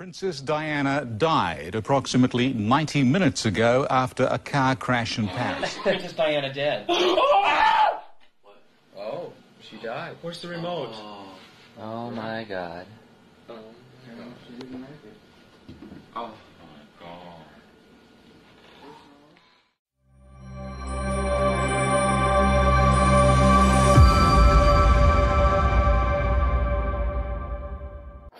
Princess Diana died approximately 90 minutes ago after a car crash in Paris. Princess Diana dead. Oh, she died. Where's the remote? Oh my God. She didn't make it. Oh my God.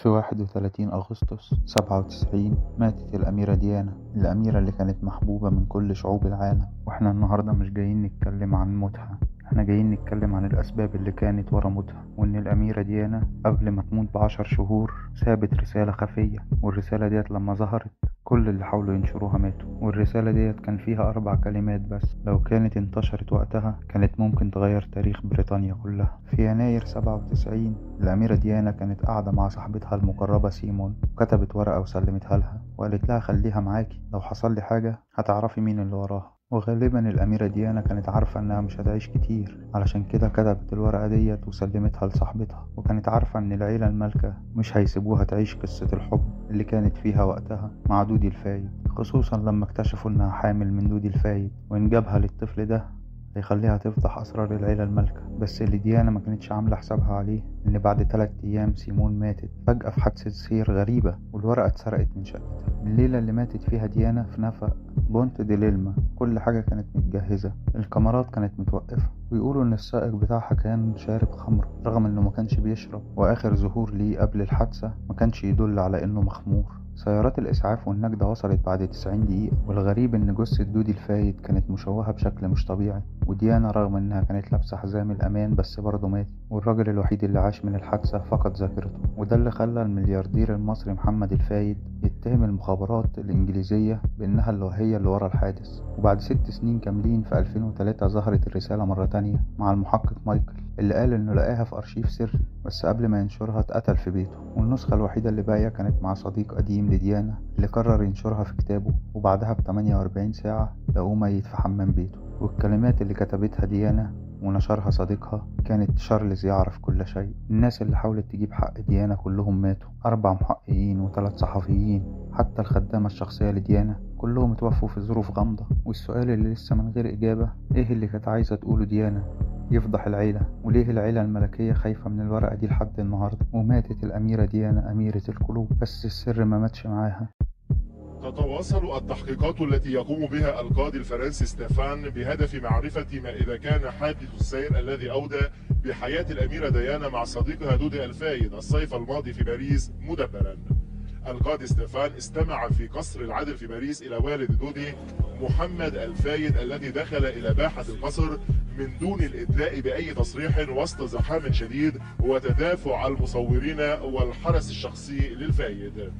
في 31 أغسطس 97 ماتت الأميرة ديانا، الأميرة اللي كانت محبوبة من كل شعوب العالم. وإحنا النهاردة مش جايين نتكلم عن موتها، إحنا جايين نتكلم عن الأسباب اللي كانت ورا موتها، وإن الأميرة ديانا قبل ما تموت ب10 شهور سابت رسالة خفية، والرسالة ديت لما ظهرت كل اللي حاولوا ينشروها ماتوا. والرسالة ديت كان فيها 4 كلمات بس، لو كانت انتشرت وقتها كانت ممكن تغير تاريخ بريطانيا كلها. في يناير 97 الأميرة ديانا كانت قاعدة مع صاحبتها المقربة سيمون، وكتبت ورقة وسلمتها لها وقالت لها خليها معاكي، لو حصل لي حاجة هتعرفي مين اللي وراها. وغالبا الأميرة ديانا كانت عارفة إنها مش هتعيش كتير، علشان كده كتبت الورقة ديت وسلمتها لصاحبتها، وكانت عارفة إن العيلة المالكة مش هيسيبوها تعيش قصة الحب اللي كانت فيها وقتها مع دودي الفايد، خصوصا لما اكتشفوا إنها حامل من دودي الفايد، وإن جابها للطفل ده هيخليها تفضح أسرار العيلة المالكة. بس اللي ديانا ما كانتش عاملة حسابها عليه إن بعد 3 أيام سيمون ماتت فجأة في حادثة سير غريبة، والورقة اتسرقت من شقتها. الليلة اللي ماتت فيها ديانا في نفق بونت دي ليلما كل حاجة كانت متجهزة، الكاميرات كانت متوقفة، ويقولوا إن السائق بتاعها كان شارب خمر رغم إنه ما كانش بيشرب، وآخر ظهور ليه قبل الحادثة ما كانش يدل على إنه مخمور. سيارات الإسعاف والنجدة وصلت بعد 90 دقيقة، والغريب إن جثة دودي الفايد كانت مشوهة بشكل مش طبيعي، وديانا رغم إنها كانت لابسة حزام الأمان بس برضه ماتت. والراجل الوحيد اللي عاش من الحادثة فقد ذاكرته، وده اللي خلى الملياردير المصري محمد الفايد يتهم المخابرات الإنجليزية بإنها هي اللي ورا الحادث. وبعد 6 سنين كاملين في 2003 ظهرت الرسالة مرة تانية مع المحقق مايكل اللي قال إنه لقاها في أرشيف سري، بس قبل ما ينشرها اتقتل في بيته. والنسخة الوحيدة اللي باقية كانت مع صديق قديم لديانا اللي قرر ينشرها في كتابه، وبعدها ب 48 ساعة لقوه ميت في حمام بيته. والكلمات اللي كتبتها ديانا ونشرها صديقها كانت شارلز يعرف كل شيء. الناس اللي حاولت تجيب حق ديانا كلهم ماتوا، 4 محققين و3 صحفيين، حتى الخدامة الشخصية لديانا كلهم اتوفوا في ظروف غامضة. والسؤال اللي لسه من غير إجابة، ايه اللي كانت عايزة تقوله ديانا يفضح العيلة؟ وليه العيلة الملكية خايفة من الورقة دي لحد النهاردة؟ وماتت الأميرة ديانا أميرة القلوب، بس السر ما ماتش معاها. تتواصل التحقيقات التي يقوم بها القاضي الفرنسي ستيفان بهدف معرفة ما إذا كان حادث السير الذي أودى بحياة الأميرة ديانا مع صديقها دودي الفايد الصيف الماضي في باريس مدبرا. القاضي ستيفان استمع في قصر العدل في باريس إلى والد دودي محمد الفايد الذي دخل إلى باحة القصر من دون الإدلاء بأي تصريح وسط زحام شديد وتدافع المصورين والحرس الشخصي للفايد.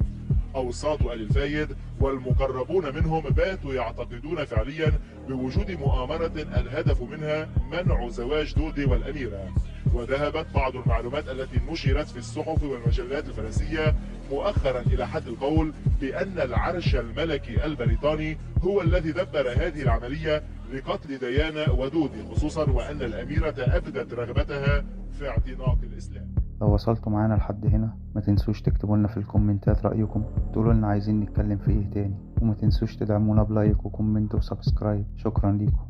أوساط آل الفايد والمقربون منهم باتوا يعتقدون فعليا بوجود مؤامرة الهدف منها منع زواج دودي والأميرة. وذهبت بعض المعلومات التي نشرت في الصحف والمجلات الفرنسية مؤخرا إلى حد القول بأن العرش الملكي البريطاني هو الذي دبر هذه العملية لقتل ديانا ودودي، خصوصا وأن الأميرة أبدت رغبتها في اعتناق الإسلام. لو وصلتوا معانا لحد هنا ما تنسوش تكتبوا لنا في الكومنتات رأيكم، تقولوا لنا عايزين نتكلم في ايه تاني، وما تنسوش تدعمونا بلايك وكومنت وسبسكرايب. شكرا ليكم.